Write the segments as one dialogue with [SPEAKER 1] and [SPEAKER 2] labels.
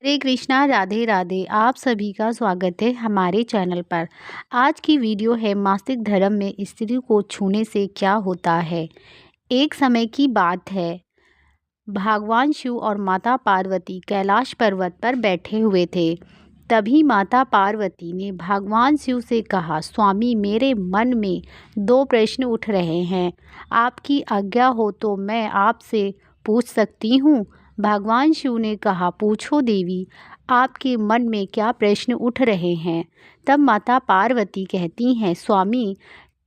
[SPEAKER 1] हरे कृष्णा, राधे राधे। आप सभी का स्वागत है हमारे चैनल पर। आज की वीडियो है मासिक धर्म में स्त्री को छूने से क्या होता है। एक समय की बात है, भगवान शिव और माता पार्वती कैलाश पर्वत पर बैठे हुए थे। तभी माता पार्वती ने भगवान शिव से कहा, स्वामी मेरे मन में दो प्रश्न उठ रहे हैं, आपकी आज्ञा हो तो मैं आपसे पूछ सकती हूँ। भगवान शिव ने कहा, पूछो देवी, आपके मन में क्या प्रश्न उठ रहे हैं। तब माता पार्वती कहती हैं, स्वामी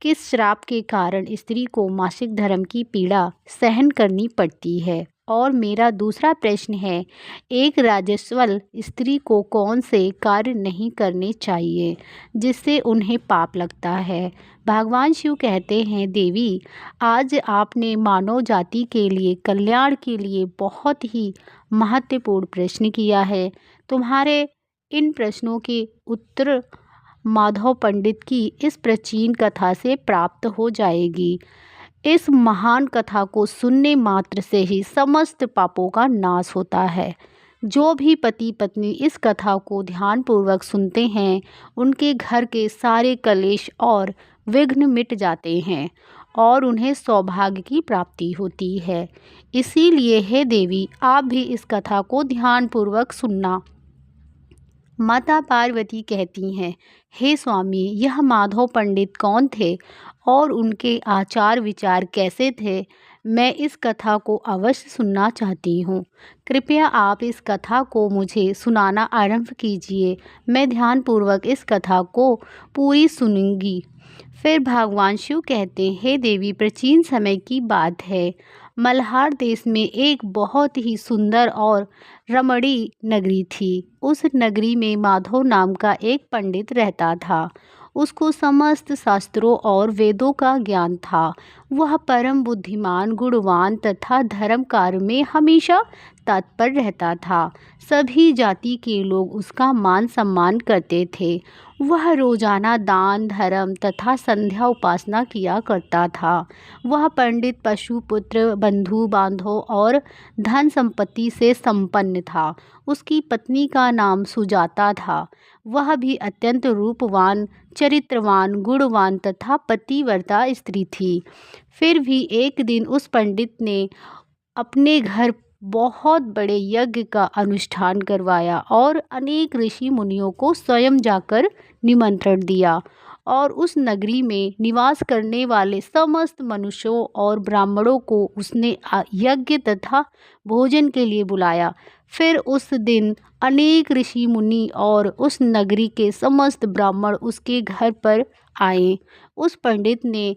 [SPEAKER 1] किस श्राप के कारण स्त्री को मासिक धर्म की पीड़ा सहन करनी पड़ती है। और मेरा दूसरा प्रश्न है, एक राजस्वल स्त्री को कौन से कार्य नहीं करने चाहिए जिससे उन्हें पाप लगता है। भगवान शिव कहते हैं, देवी आज आपने मानव जाति के लिए कल्याण के लिए बहुत ही महत्वपूर्ण प्रश्न किया है। तुम्हारे इन प्रश्नों के उत्तर माधव पंडित की इस प्राचीन कथा से प्राप्त हो जाएगी। इस महान कथा को सुनने मात्र से ही समस्त पापों का नाश होता है। जो भी पति पत्नी इस कथा को ध्यानपूर्वक सुनते हैं, उनके घर के सारे कलेश और विघ्न मिट जाते हैं और उन्हें सौभाग्य की प्राप्ति होती है। इसीलिए हे देवी, आप भी इस कथा को ध्यानपूर्वक सुनना। माता पार्वती कहती हैं, हे स्वामी, यह माधव पंडित कौन थे और उनके आचार विचार कैसे थे। मैं इस कथा को अवश्य सुनना चाहती हूँ। कृपया आप इस कथा को मुझे सुनाना आरंभ कीजिए। मैं ध्यानपूर्वक इस कथा को पूरी सुनूंगी। फिर भगवान शिव कहते हैं, हे देवी, प्राचीन समय की बात है, मल्हार देश में एक बहुत ही सुंदर और रमणीय नगरी थी। उस नगरी में माधव नाम का एक पंडित रहता था। उसको समस्त शास्त्रों और वेदों का ज्ञान था। वह परम बुद्धिमान, गुणवान तथा धर्म कार्य में हमेशा तत्पर रहता था। सभी जाति के लोग उसका मान सम्मान करते थे। वह रोजाना दान धर्म तथा संध्या उपासना किया करता था। वह पंडित पशु पुत्र बंधु बांधव और धन संपत्ति से संपन्न था। उसकी पत्नी का नाम सुजाता था। वह भी अत्यंत रूपवान, चरित्रवान, गुणवान तथा पतिव्रता स्त्री थी। फिर भी एक दिन उस पंडित ने अपने घर बहुत बड़े यज्ञ का अनुष्ठान करवाया और अनेक ऋषि मुनियों को स्वयं जाकर निमंत्रण दिया और उस नगरी में निवास करने वाले समस्त मनुष्यों और ब्राह्मणों को उसने यज्ञ तथा भोजन के लिए बुलाया। फिर उस दिन अनेक ऋषि मुनि और उस नगरी के समस्त ब्राह्मण उसके घर पर आए। उस पंडित ने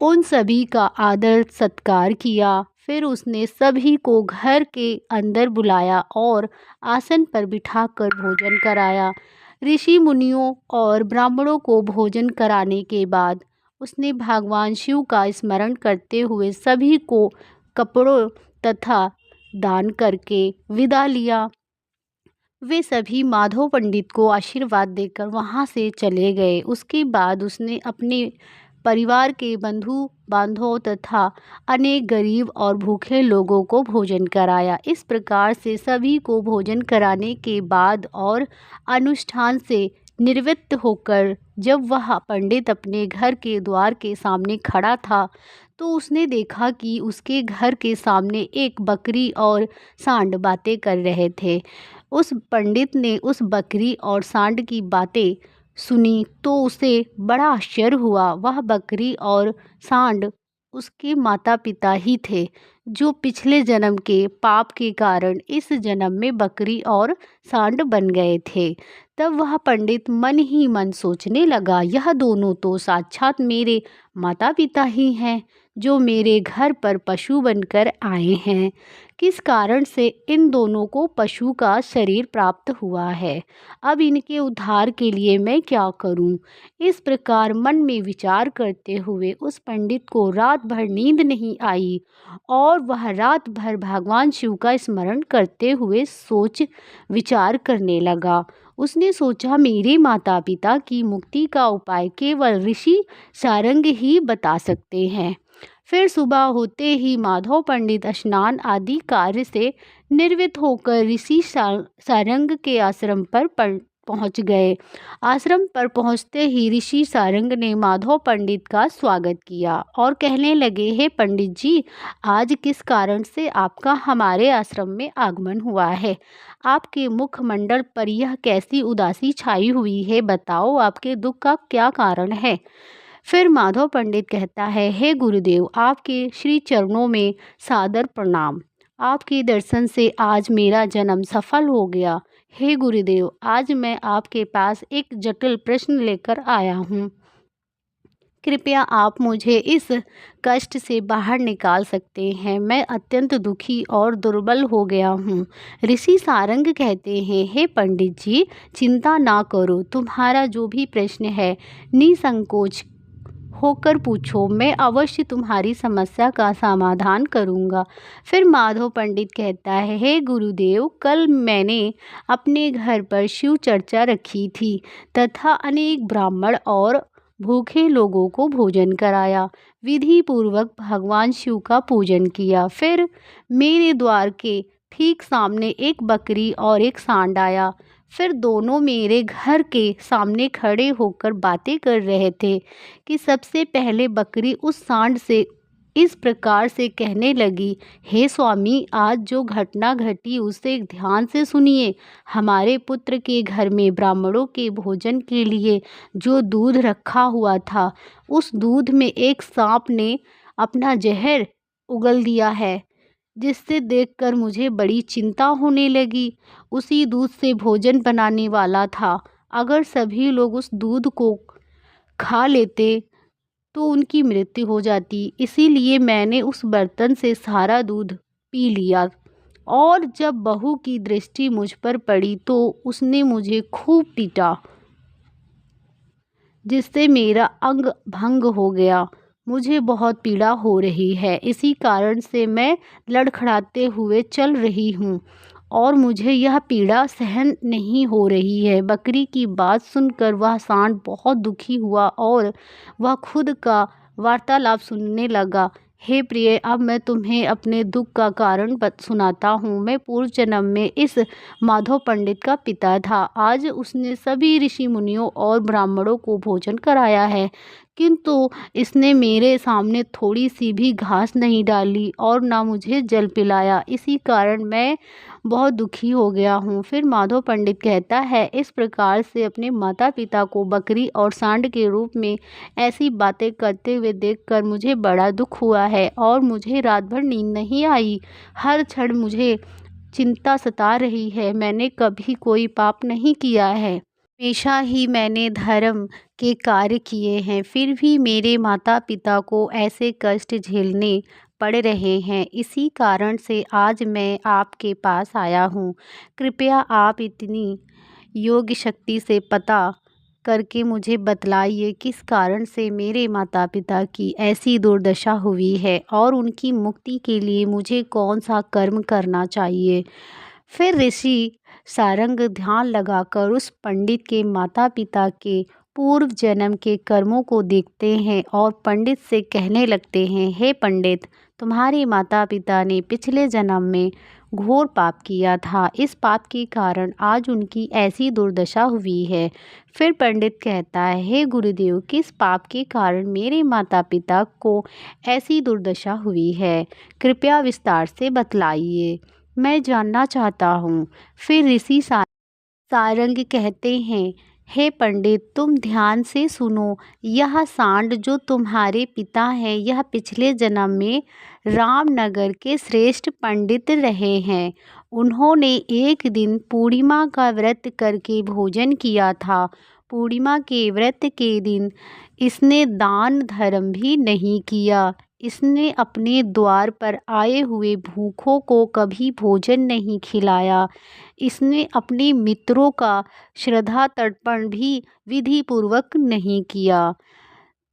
[SPEAKER 1] उन सभी का आदर सत्कार किया। फिर उसने सभी को घर के अंदर बुलाया और आसन पर बिठाकर भोजन कराया। ऋषि मुनियों और ब्राह्मणों को भोजन कराने के बाद उसने भगवान शिव का स्मरण करते हुए सभी को कपड़ों तथा दान करके विदा लिया। वे सभी माधव पंडित को आशीर्वाद देकर वहाँ से चले गए। उसके बाद उसने अपने परिवार के बंधु बांधवों तथा अनेक गरीब और भूखे लोगों को भोजन कराया। इस प्रकार से सभी को भोजन कराने के बाद और अनुष्ठान से निवृत्त होकर जब वह पंडित अपने घर के द्वार के सामने खड़ा था, तो उसने देखा कि उसके घर के सामने एक बकरी और सांड बातें कर रहे थे। उस पंडित ने उस बकरी और सांड की बातें सुनी तो उसे बड़ा आश्चर्य हुआ। वह बकरी और सांड उसके माता पिता ही थे, जो पिछले जन्म के पाप के कारण इस जन्म में बकरी और सांड बन गए थे। तब वह पंडित मन ही मन सोचने लगा, यह दोनों तो साक्षात मेरे माता पिता ही हैं, जो मेरे घर पर पशु बनकर आए हैं। किस कारण से इन दोनों को पशु का शरीर प्राप्त हुआ है। अब इनके उद्धार के लिए मैं क्या करूं। इस प्रकार मन में विचार करते हुए उस पंडित को रात भर नींद नहीं आई और वह रात भर भगवान शिव का स्मरण करते हुए सोच विचार करने लगा। उसने सोचा, मेरे माता पिता की मुक्ति का उपाय केवल ऋषि सारंग ही बता सकते हैं। फिर सुबह होते ही माधव पंडित स्नान आदि कार्य से निर्वृत्त होकर ऋषि सारंग के आश्रम पर पहुंच गए। आश्रम पर पहुंचते ही ऋषि सारंग ने माधव पंडित का स्वागत किया और कहने लगे, हे पंडित जी, आज किस कारण से आपका हमारे आश्रम में आगमन हुआ है? आपके मुखमंडल पर यह कैसी उदासी छाई हुई है? बताओ, आपके दुख का क्या कारण है? फिर माधव पंडित कहता है, हे गुरुदेव, आपके श्री चरणों में सादर प्रणाम। आपके दर्शन से आज मेरा जन्म सफल हो गया। हे गुरुदेव, आज मैं आपके पास एक जटिल प्रश्न लेकर आया हूँ। कृपया आप मुझे इस कष्ट से बाहर निकाल सकते हैं। मैं अत्यंत दुखी और दुर्बल हो गया हूँ। ऋषि सारंग कहते हैं, हे पंडित जी, चिंता ना करो। तुम्हारा जो भी प्रश्न है निसंकोच होकर पूछो, मैं अवश्य तुम्हारी समस्या का समाधान करूंगा। फिर माधव पंडित कहता है, हे गुरुदेव, कल मैंने अपने घर पर शिव चर्चा रखी थी तथा अनेक ब्राह्मण और भूखे लोगों को भोजन कराया। विधि पूर्वक भगवान शिव का पूजन किया। फिर मेरे द्वार के ठीक सामने एक बकरी और एक सांड आया। फिर दोनों मेरे घर के सामने खड़े होकर बातें कर रहे थे कि सबसे पहले बकरी उस सांड से इस प्रकार से कहने लगी, हे स्वामी, आज जो घटना घटी उसे ध्यान से सुनिए। हमारे पुत्र के घर में ब्राह्मणों के भोजन के लिए जो दूध रखा हुआ था, उस दूध में एक सांप ने अपना जहर उगल दिया है, जिससे देखकर मुझे बड़ी चिंता होने लगी। उसी दूध से भोजन बनाने वाला था। अगर सभी लोग उस दूध को खा लेते तो उनकी मृत्यु हो जाती। इसीलिए मैंने उस बर्तन से सारा दूध पी लिया और जब बहू की दृष्टि मुझ पर पड़ी तो उसने मुझे खूब पीटा, जिससे मेरा अंग भंग हो गया। मुझे बहुत पीड़ा हो रही है। इसी कारण से मैं लड़खड़ाते हुए चल रही हूँ और मुझे यह पीड़ा सहन नहीं हो रही है। बकरी की बात सुनकर वह सांड बहुत दुखी हुआ और वह खुद का वार्तालाप सुनने लगा। हे प्रिय, अब मैं तुम्हें अपने दुख का कारण सुनाता हूँ। मैं पूर्व जन्म में इस माधव पंडित का पिता था। आज उसने सभी ऋषि मुनियों और ब्राह्मणों को भोजन कराया है, किंतु इसने मेरे सामने थोड़ी सी भी घास नहीं डाली और ना मुझे जल पिलाया। इसी कारण मैं बहुत दुखी हो गया हूँ। फिर माधव पंडित कहता है, इस प्रकार से अपने माता पिता को बकरी और सांड के रूप में ऐसी बातें करते हुए देखकर मुझे बड़ा दुख हुआ है और मुझे रात भर नींद नहीं आई। हर क्षण मुझे चिंता सता रही है। मैंने कभी कोई पाप नहीं किया है। हमेशा ही मैंने धर्म के कार्य किए हैं, फिर भी मेरे माता पिता को ऐसे कष्ट झेलने पड़ रहे हैं। इसी कारण से आज मैं आपके पास आया हूँ। कृपया आप इतनी योग्य शक्ति से पता करके मुझे बतलाइए किस कारण से मेरे माता पिता की ऐसी दुर्दशा हुई है और उनकी मुक्ति के लिए मुझे कौन सा कर्म करना चाहिए। फिर ऋषि सारंग ध्यान लगाकर उस पंडित के माता पिता के पूर्व जन्म के कर्मों को देखते हैं और पंडित से कहने लगते हैं, हे पंडित, तुम्हारे माता पिता ने पिछले जन्म में घोर पाप किया था। इस पाप के कारण आज उनकी ऐसी दुर्दशा हुई है। फिर पंडित कहता है, हे गुरुदेव, किस पाप के कारण मेरे माता पिता को ऐसी दुर्दशा हुई है? कृपया विस्तार से बतलाइए, मैं जानना चाहता हूँ। फिर ऋषि सारंग कहते हैं, हे पंडित, तुम ध्यान से सुनो। यह सांड जो तुम्हारे पिता हैं, यह पिछले जन्म में रामनगर के श्रेष्ठ पंडित रहे हैं। उन्होंने एक दिन पूर्णिमा का व्रत करके भोजन किया था। पूर्णिमा के व्रत के दिन इसने दान धर्म भी नहीं किया। इसने अपने द्वार पर आए हुए भूखों को कभी भोजन नहीं खिलाया। इसने अपने मित्रों का श्रद्धा तर्पण भी विधि पूर्वक नहीं किया।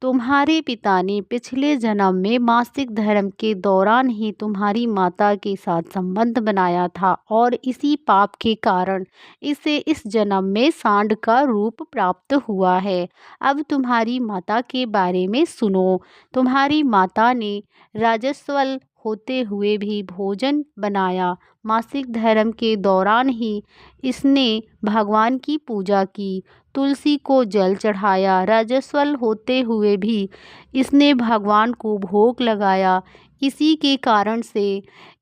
[SPEAKER 1] तुम्हारे पिता ने पिछले जन्म में मासिक धर्म के दौरान ही तुम्हारी माता के साथ संबंध बनाया था और इसी पाप के कारण इसे इस जन्म में सांड का रूप प्राप्त हुआ है। अब तुम्हारी माता के बारे में सुनो। तुम्हारी माता ने राजस्वल होते हुए भी भोजन बनाया। मासिक धर्म के दौरान ही इसने भगवान की पूजा की, तुलसी को जल चढ़ाया। राजस्वल होते हुए भी इसने भगवान को भोग लगाया। इसी के कारण से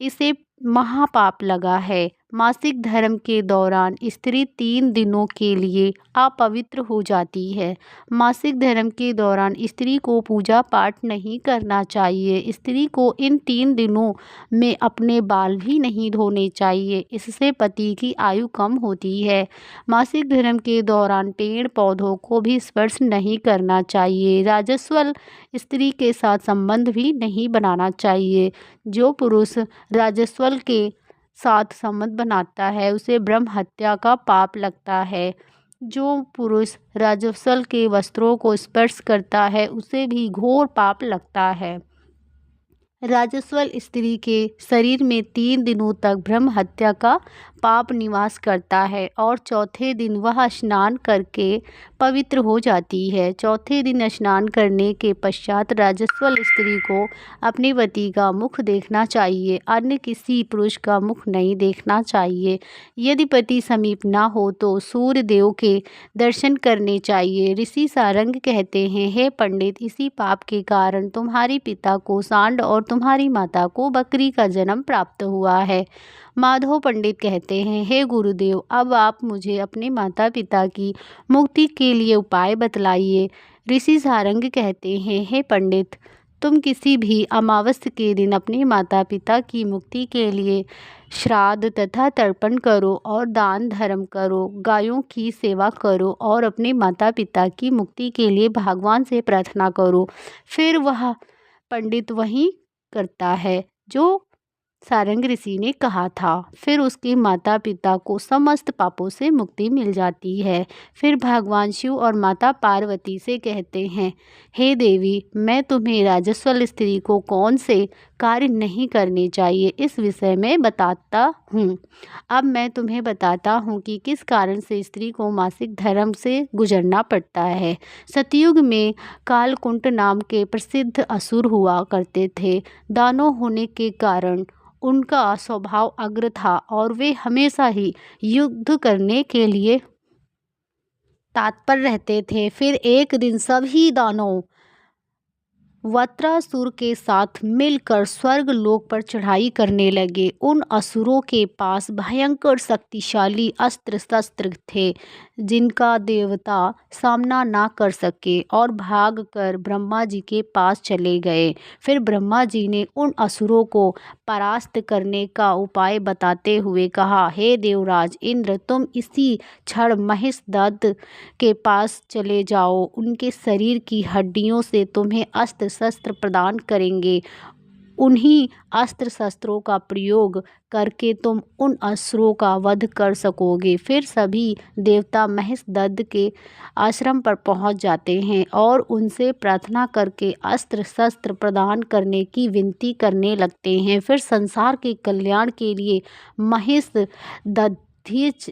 [SPEAKER 1] इसे महापाप लगा है। मासिक धर्म के दौरान स्त्री 3 दिनों के लिए अपवित्र हो जाती है। मासिक धर्म के दौरान स्त्री को पूजा पाठ नहीं करना चाहिए। स्त्री को इन 3 दिनों में अपने बाल भी नहीं धोने चाहिए, इससे पति की आयु कम होती है। मासिक धर्म के दौरान पेड़ पौधों को भी स्पर्श नहीं करना चाहिए। राजस्वल स्त्री के साथ संबंध भी नहीं बनाना चाहिए। जो पुरुष राजस्वल के साथ संबंध बनाता है उसे ब्रह्म हत्या का पाप लगता है। जो पुरुष राजस्वल के वस्त्रों को स्पर्श करता है उसे भी घोर पाप लगता है। राजस्वल स्त्री के शरीर में 3 दिनों तक ब्रह्म हत्या का पाप निवास करता है और चौथे दिन वह स्नान करके पवित्र हो जाती है। चौथे दिन स्नान करने के पश्चात राजस्वल स्त्री को अपने पति का मुख देखना चाहिए, अन्य किसी पुरुष का मुख नहीं देखना चाहिए। यदि पति समीप ना हो तो सूर्य देव के दर्शन करने चाहिए। ऋषि सारंग कहते हैं, हे पंडित, इसी पाप के कारण तुम्हारे पिता को सांड और तुम्हारी माता को बकरी का जन्म प्राप्त हुआ है। माधव पंडित कहते हैं, हे गुरुदेव, अब आप मुझे अपने माता पिता की मुक्ति के लिए उपाय बतलाइए। ऋषि सारंग कहते हैं, हे पंडित, तुम किसी भी अमावस्या के दिन अपने माता पिता की मुक्ति के लिए श्राद्ध तथा तर्पण करो और दान धर्म करो, गायों की सेवा करो और अपने माता पिता की मुक्ति के लिए भगवान से प्रार्थना करो। फिर वह पंडित वही करता है जो सारंग ऋषि ने कहा था। फिर उसके माता पिता को समस्त पापों से मुक्ति मिल जाती है। फिर भगवान शिव और माता पार्वती से कहते हैं, हे देवी, मैं तुम्हें राजस्वल स्त्री को कौन से कार्य नहीं करने चाहिए इस विषय में बताता हूँ। अब मैं तुम्हें बताता हूँ कि किस कारण से स्त्री को मासिक धर्म से गुजरना पड़ता है। सतयुग में कालकुंट नाम के प्रसिद्ध असुर हुआ करते थे। दानव होने के कारण उनका स्वभाव अग्र था और वे हमेशा ही युद्ध करने के लिए तत्पर रहते थे। फिर एक दिन सभी दानव वत्रासुर के साथ मिलकर स्वर्ग लोक पर चढ़ाई करने लगे। उन असुरों के पास भयंकर शक्तिशाली अस्त्र शस्त्र थे जिनका देवता सामना ना कर सके और भागकर ब्रह्मा जी के पास चले गए। फिर ब्रह्मा जी ने उन असुरों को परास्त करने का उपाय बताते हुए कहा, हे देवराज इंद्र, तुम इसी क्षण महेशदत्त के पास चले जाओ। उनके शरीर की हड्डियों से तुम्हें अस्त्र शस्त्र प्रदान करेंगे। उन्हीं अस्त्र शस्त्रों का प्रयोग करके तुम उन असुरों का वध कर सकोगे। फिर सभी देवता महेशदत्त के आश्रम पर पहुंच जाते हैं और उनसे प्रार्थना करके अस्त्र शस्त्र प्रदान करने की विनती करने लगते हैं। फिर संसार के कल्याण के लिए महेशदत्त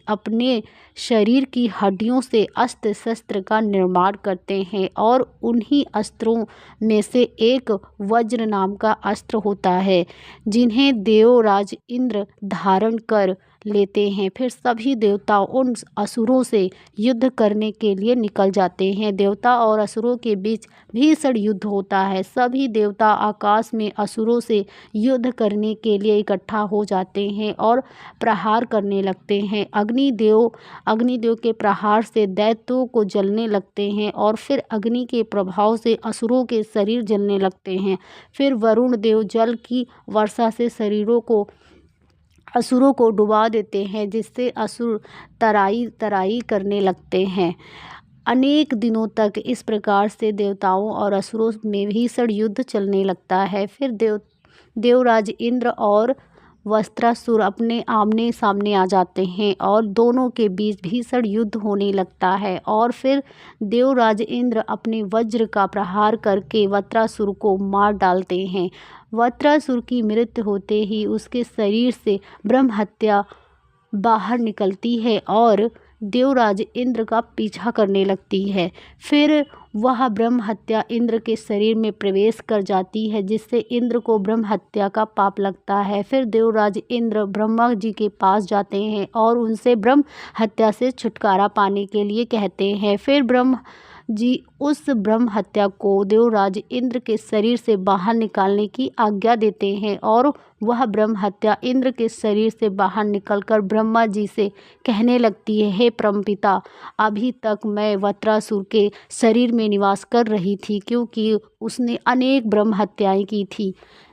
[SPEAKER 1] अपने शरीर की हड्डियों से अस्त्र शस्त्र का निर्माण करते हैं और उन्हीं अस्त्रों में से एक वज्र नाम का अस्त्र होता है जिन्हें देवराज इंद्र धारण कर लेते हैं। फिर सभी देवता उन असुरों से युद्ध करने के लिए निकल जाते हैं। देवता और असुरों के बीच भीषण युद्ध होता है। सभी देवता आकाश में असुरों से युद्ध करने के लिए इकट्ठा हो जाते हैं और प्रहार करने लगते हैं। अग्निदेव के प्रहार से दैत्यों को जलने लगते हैं और फिर अग्नि के प्रभाव से असुरों के शरीर जलने लगते हैं। फिर वरुण देव जल की वर्षा से असुरों को डुबा देते हैं, जिससे असुर तराई करने लगते हैं। अनेक दिनों तक इस प्रकार से देवताओं और असुरों में भीषण युद्ध चलने लगता है। फिर देवराज इंद्र और वस्त्रासुर अपने आमने सामने आ जाते हैं और दोनों के बीच भीषण युद्ध होने लगता है। और फिर देवराज इंद्र अपने वज्र का प्रहार करके वस्त्रासुर को मार डालते हैं। वस्त्रासुर की मृत्यु होते ही उसके शरीर से ब्रह्म हत्या बाहर निकलती है और देवराज इंद्र का पीछा करने लगती है। फिर वह ब्रह्म हत्या इंद्र के शरीर में प्रवेश कर जाती है, जिससे इंद्र को ब्रह्म हत्या का पाप लगता है। फिर देवराज इंद्र ब्रह्मा जी के पास जाते हैं और उनसे ब्रह्म हत्या से छुटकारा पाने के लिए कहते हैं। फिर ब्रह्म जी उस ब्रह्म हत्या को देवराज इंद्र के शरीर से बाहर निकालने की आज्ञा देते हैं और वह ब्रह्म हत्या इंद्र के शरीर से बाहर निकलकर ब्रह्मा जी से कहने लगती है, हे परमपिता, अभी तक मैं वज्रासुर के शरीर में निवास कर रही थी, क्योंकि उसने अनेक ब्रह्म हत्याएं की थी।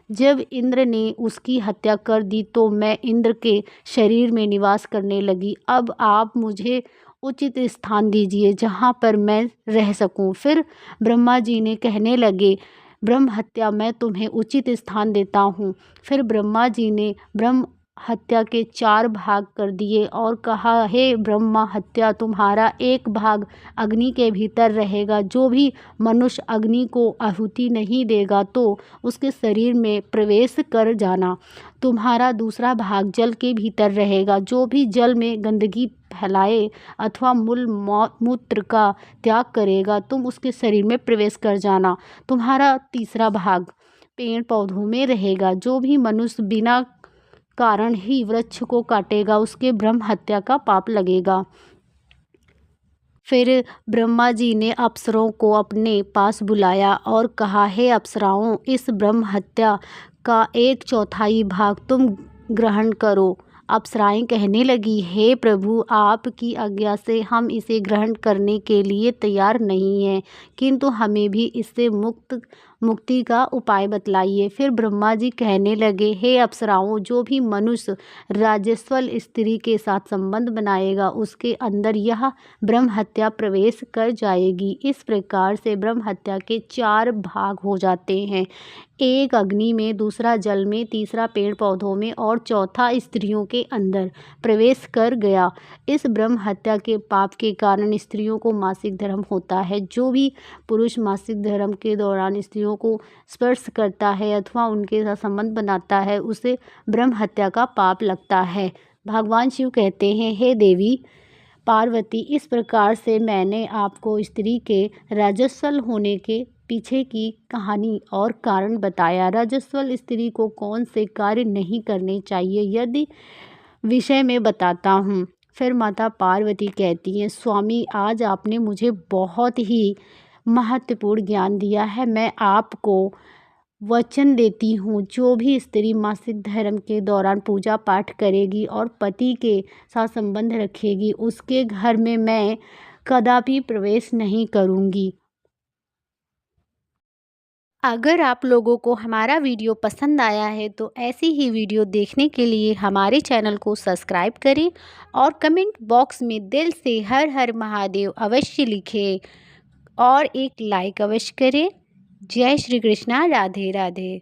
[SPEAKER 1] जब इंद्र ने उसकी हत्या कर दी तो मैं इंद्र के शरीर में निवास करने लगी। अब आप मुझे उचित स्थान दीजिए जहाँ पर मैं रह सकूं। फिर ब्रह्मा जी ने कहने लगे, ब्रह्म हत्या मैं तुम्हें उचित स्थान देता हूँ। फिर ब्रह्मा जी ने ब्रह्म हत्या के 4 भाग कर दिए और कहा, हे ब्रह्मा हत्या, तुम्हारा एक भाग अग्नि के भीतर रहेगा। जो भी मनुष्य अग्नि को आहुति नहीं देगा तो उसके शरीर में प्रवेश कर जाना। तुम्हारा दूसरा भाग जल के भीतर रहेगा। जो भी जल में गंदगी फैलाए अथवा मूत्र का त्याग करेगा, तुम उसके शरीर में प्रवेश कर जाना। तुम्हारा तीसरा भाग पेड़ पौधों में रहेगा। जो भी मनुष्य बिना कारण ही वृक्ष को काटेगा, उसके ब्रह्म हत्या का पाप लगेगा। फिर ब्रह्मा जी ने अप्सराओं को अपने पास बुलाया और कहा, हे अप्सराओं, इस ब्रह्म हत्या का 1/4 भाग तुम ग्रहण करो। अप्सराएं कहने लगी, हे प्रभु, आपकी आज्ञा से हम इसे ग्रहण करने के लिए तैयार नहीं हैं, किंतु हमें भी इससे मुक्ति का उपाय बतलाइए। फिर ब्रह्मा जी कहने लगे, हे अप्सराओं, जो भी मनुष्य राजस्वल स्त्री के साथ संबंध बनाएगा, उसके अंदर यह ब्रह्म हत्या प्रवेश कर जाएगी। इस प्रकार से ब्रह्म हत्या के 4 भाग हो जाते हैं, एक अग्नि में, दूसरा जल में, तीसरा पेड़ पौधों में और चौथा स्त्रियों के अंदर प्रवेश कर गया। इस ब्रह्म हत्या के पाप के कारण स्त्रियों को मासिक धर्म होता है। जो भी पुरुष मासिक धर्म के दौरान स्त्रियों को स्पर्श करता है अथवा उनके साथ संबंध बनाता है, उसे ब्रह्म हत्या का पाप लगता है। भगवान शिव कहते हैं, हे देवी पार्वती, इस प्रकार से मैंने आपको स्त्री के राजस्वल होने के पीछे की कहानी और कारण बताया। राजस्वल स्त्री को कौन से कार्य नहीं करने चाहिए यदि विषय में बताता हूँ। फिर माता पार्वती कहती हैं, स्वामी, आज आपने मुझे बहुत ही महत्वपूर्ण ज्ञान दिया है। मैं आपको वचन देती हूँ, जो भी स्त्री मासिक धर्म के दौरान पूजा पाठ करेगी और पति के साथ संबंध रखेगी, उसके घर में मैं कदापि प्रवेश नहीं करूँगी। अगर आप लोगों को हमारा वीडियो पसंद आया है तो ऐसी ही वीडियो देखने के लिए हमारे चैनल को सब्सक्राइब करें और कमेंट बॉक्स में दिल से हर हर महादेव अवश्य लिखें और एक लाइक अवश्य करें। जय श्री कृष्णा, राधे राधे।